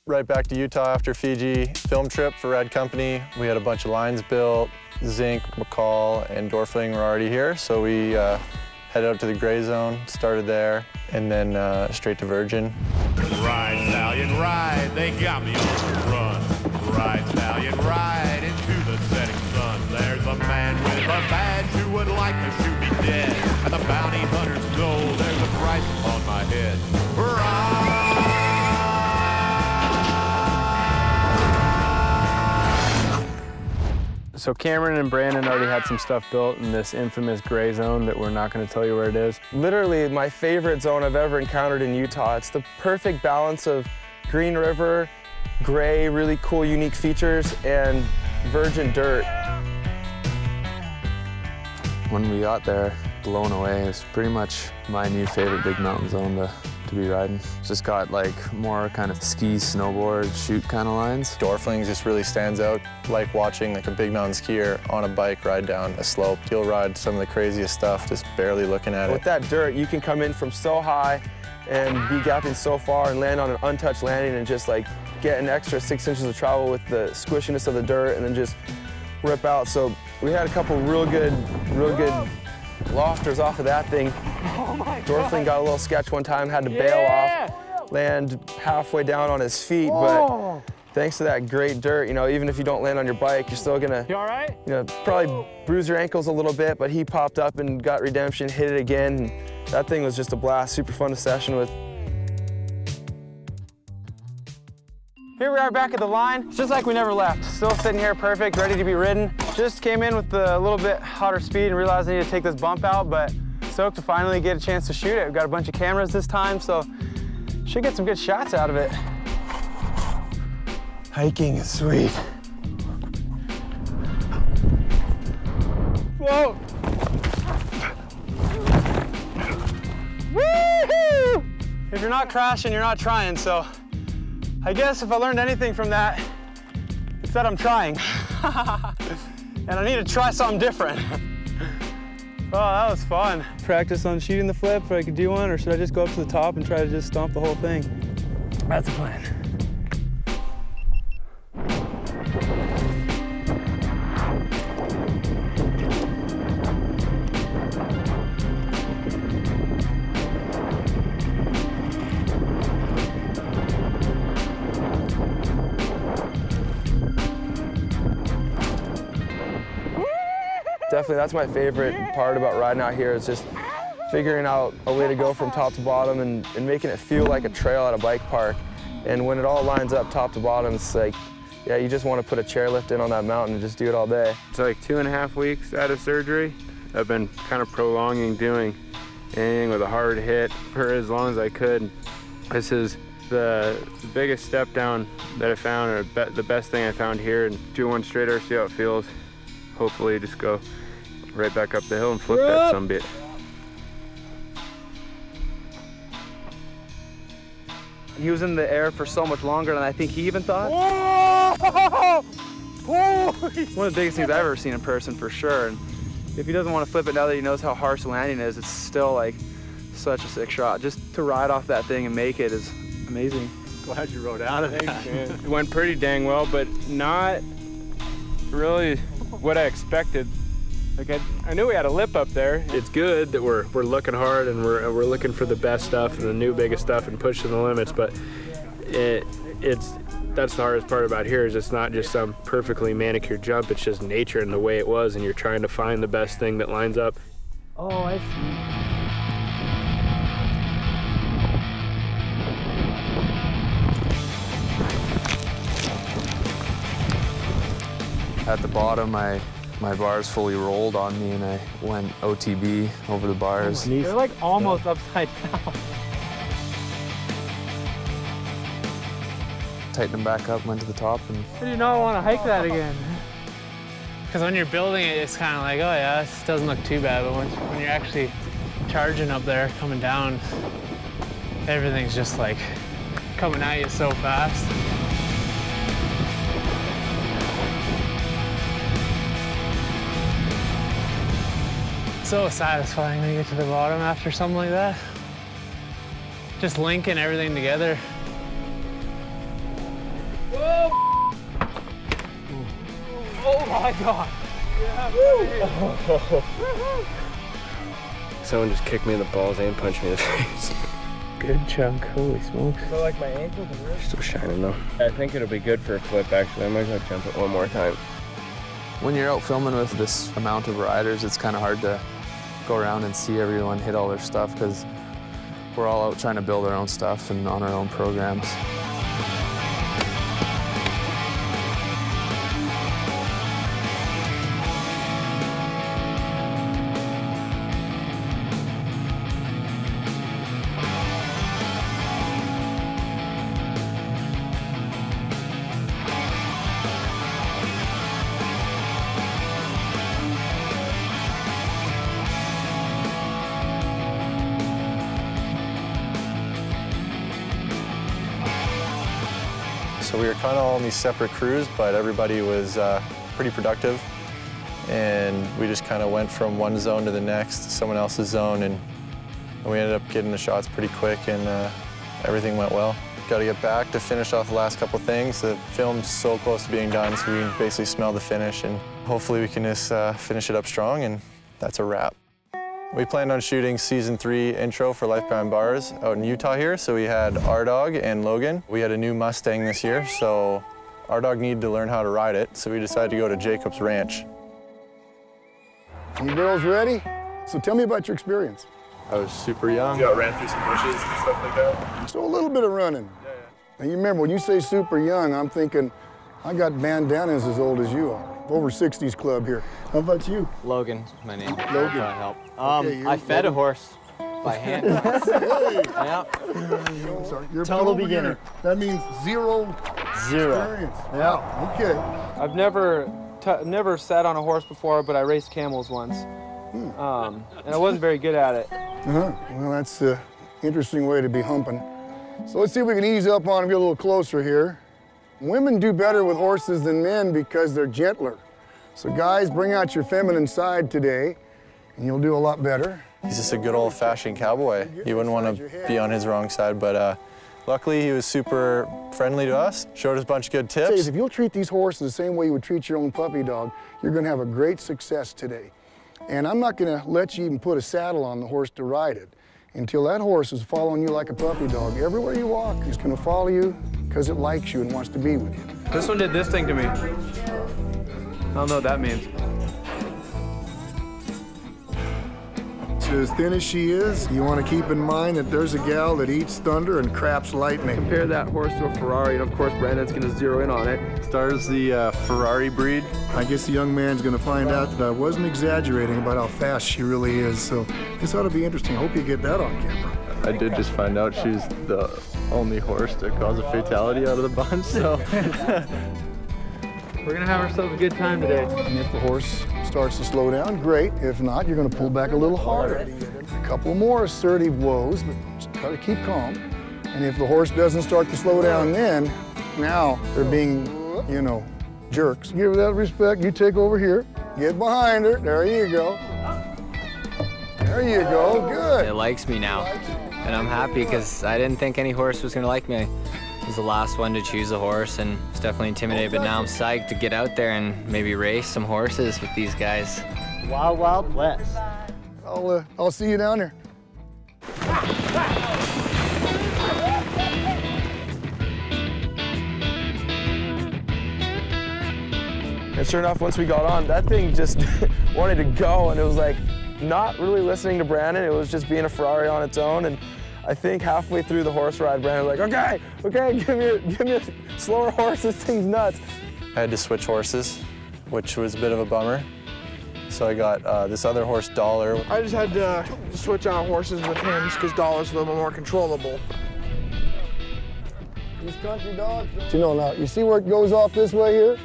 right back to Utah after Fiji film trip for Red Company. We had a bunch of lines built. Zink, McCall, and Dorfling were already here, so we headed out to the gray zone, started there, and then straight to Virgin. Ride, stallion, ride, they got me on the run. Ride, stallion, ride into the setting sun. There's a man with a badge who would like to shoot me dead. And the bounty hunters know there's a price upon my head. Ride! So Cameron and Brandon already had some stuff built in this infamous gray zone that we're not going to tell you where it is. Literally my favorite zone I've ever encountered in Utah. It's the perfect balance of Green River, gray, really cool, unique features, and virgin dirt. When we got there, blown away. It's pretty much my new favorite big mountain zone to be riding. It's just got like more kind of ski, snowboard, shoot kind of lines. Dorfling just really stands out, like watching like a big mountain skier on a bike ride down a slope. He'll ride some of the craziest stuff, just barely looking at it. With that dirt, you can come in from so high and be gapping so far and land on an untouched landing and just like get an extra 6 inches of travel with the squishiness of the dirt and then just rip out. So we had a couple real good lofters off of that thing. Dorfling got a little sketch one time, had to bail off, land halfway down on his feet, but thanks to that great dirt, you know, even if you don't land on your bike, you're still gonna, You all right? you know, probably bruise your ankles a little bit, but he popped up and got redemption, hit it again, and that thing was just a blast, super fun to session with. Here we are back at the line. It's just like we never left. Still sitting here perfect, ready to be ridden. Just came in with a little bit hotter speed and realized I need to take this bump out, but stoked to finally get a chance to shoot it. We've got a bunch of cameras this time, so should get some good shots out of it. Hiking is sweet. Whoa! Woo-hoo! If you're not crashing, you're not trying, so I guess if I learned anything from that, it's that I'm trying. And I need to try something different. Oh, that was fun. Practice on shooting the flip, if I could do one, or should I just go up to the top and try to just stomp the whole thing? That's the plan. Definitely, that's my favorite part about riding out here is just figuring out a way to go from top to bottom and making it feel like a trail at a bike park. And when it all lines up top to bottom, it's like, yeah, you just want to put a chairlift in on that mountain and just do it all day. It's like 2.5 weeks out of surgery. I've been kind of prolonging doing anything with a hard hit for as long as I could. This is the biggest step down that I found, or the best thing I found here, and do one straighter, see how it feels. Hopefully just go right back up the hill and flip that sumbit. He was in the air for so much longer than I think he even thought. Whoa! One of the biggest things I've ever seen in person, for sure. And if he doesn't want to flip it now that he knows how harsh the landing is, it's still like such a sick shot. Just to ride off that thing and make it is amazing. Glad you rode out of that. It went pretty dang well, but not really what I expected. Like I knew we had a lip up there. It's good that we're looking hard and we're looking for the best stuff and the new biggest stuff and pushing the limits, but that's the hardest part about here is it's not just some perfectly manicured jump, it's just nature and the way it was, and you're trying to find the best thing that lines up. Oh, I see. At the bottom, my bars fully rolled on me and I went OTB over the bars. They're like almost upside down. Tightened them back up, went to the top, and I do not want to hike that again. Because when you're building it, it's kind of like, oh yeah, this doesn't look too bad, but when you're actually charging up there, coming down, everything's just like coming at you so fast. So satisfying when you get to the bottom after something like that. Just linking everything together. Oh my God. Someone just kicked me in the balls and punched me in the face. Good chunk, holy smokes. So like my ankles and wrists? Still shining though. I think it'll be good for a flip actually. I might go jump it one more time. When you're out filming with this amount of riders, it's kind of hard to go around and see everyone hit all their stuff because we're all out trying to build our own stuff and on our own programs. So we were kind of all in these separate crews, but everybody was pretty productive. And we just kind of went from one zone to the next, to someone else's zone, and we ended up getting the shots pretty quick, and everything went well. Got to get back to finish off the last couple things. The film's so close to being done, so we can basically smell the finish, and hopefully we can just finish it up strong, and that's a wrap. We planned on shooting season 3 intro for Behind Bars out in Utah here. So we had our dog and Logan. We had a new Mustang this year, so our dog needed to learn how to ride it. So we decided to go to Jacob's Ranch. You girls ready? So tell me about your experience. I was super young. Yeah, ran through some bushes and stuff like that. So a little bit of running. Yeah. Now you remember, when you say super young, I'm thinking, I got bandanas as old as you are. Over 60s club here. How about you? Logan's my name. Logan. Try to help. Okay, I fed a horse by hand. Hey! Yeah. I'm sorry, you're a Total beginner. That means zero experience. Yeah. Okay. I've never sat on a horse before, but I raced camels once. And I wasn't very good at it. Well, that's an interesting way to be humping. So let's see if we can ease up on him, get a little closer here. Women do better with horses than men because they're gentler. So guys, bring out your feminine side today, and you'll do a lot better. He's just a good old-fashioned cowboy. You wouldn't want to be on his wrong side, but luckily he was super friendly to us, showed us a bunch of good tips. If you'll treat these horses the same way you would treat your own puppy dog, you're going to have a great success today. And I'm not going to let you even put a saddle on the horse to ride it until that horse is following you like a puppy dog. Everywhere you walk, he's going to follow you because it likes you and wants to be with you. This one did this thing to me. I don't know what that means. So as thin as she is, you want to keep in mind that there's a gal that eats thunder and craps lightning. Compare that horse to a Ferrari, and of course Brandon's going to zero in on it. Star's the Ferrari breed. I guess the young man's going to find out that I wasn't exaggerating about how fast she really is, so this ought to be interesting. I hope you get that on camera. I did just find out she's the only horse to cause a fatality out of the bunch, so. We're gonna have ourselves a good time today. And if the horse starts to slow down, great. If not, you're going to pull back a little harder. A couple more assertive woes, but just try to keep calm. And if the horse doesn't start to slow down then, now they're being, you know, jerks. Give her that respect. You take over here. Get behind her. There you go. There you go. Good. It likes me now. And I'm happy because I didn't think any horse was going to like me. I was the last one to choose a horse and was definitely intimidated, but now I'm psyched to get out there and maybe race some horses with these guys. Wild, wild west. I'll see you down there. And sure enough, once we got on, that thing just wanted to go, and it was like not really listening to Brandon. It was just being a Ferrari on its own. And I think halfway through the horse ride, Brandon was like, okay, give me a slower horse. This thing's nuts. I had to switch horses, which was a bit of a bummer. So I got this other horse, Dollar. I just had to switch out horses with him just because Dollar's a little bit more controllable. These country dogs. You know, now, you see where it goes off this way here?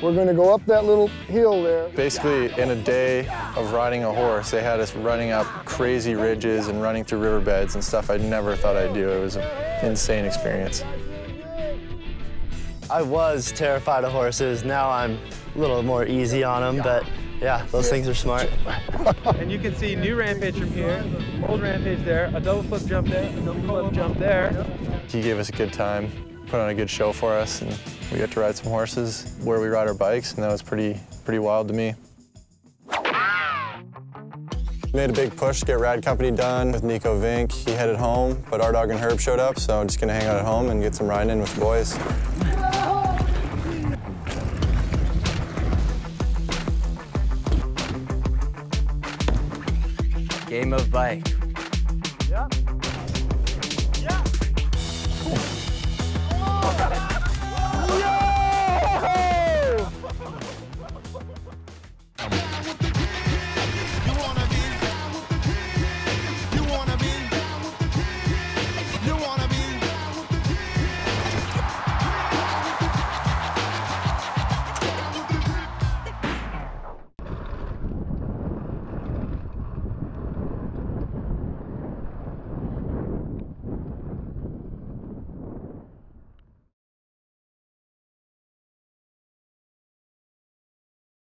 We're going to go up that little hill there. Basically, in a day of riding a horse, they had us running up crazy ridges and running through riverbeds and stuff I never thought I'd do. It was an insane experience. I was terrified of horses. Now I'm a little more easy on them, but yeah, those things are smart. And you can see new rampage from here, old rampage there, a double flip jump there, a double flip jump there. He gave us a good time. put on a good show for us, and we got to ride some horses where we ride our bikes, and that was pretty wild to me. We made a big push to get Rad Company done with Nico Vink. He headed home, but our dog and Herb showed up, so I'm just gonna hang out at home and get some riding in with the boys. Game of bike. Yep.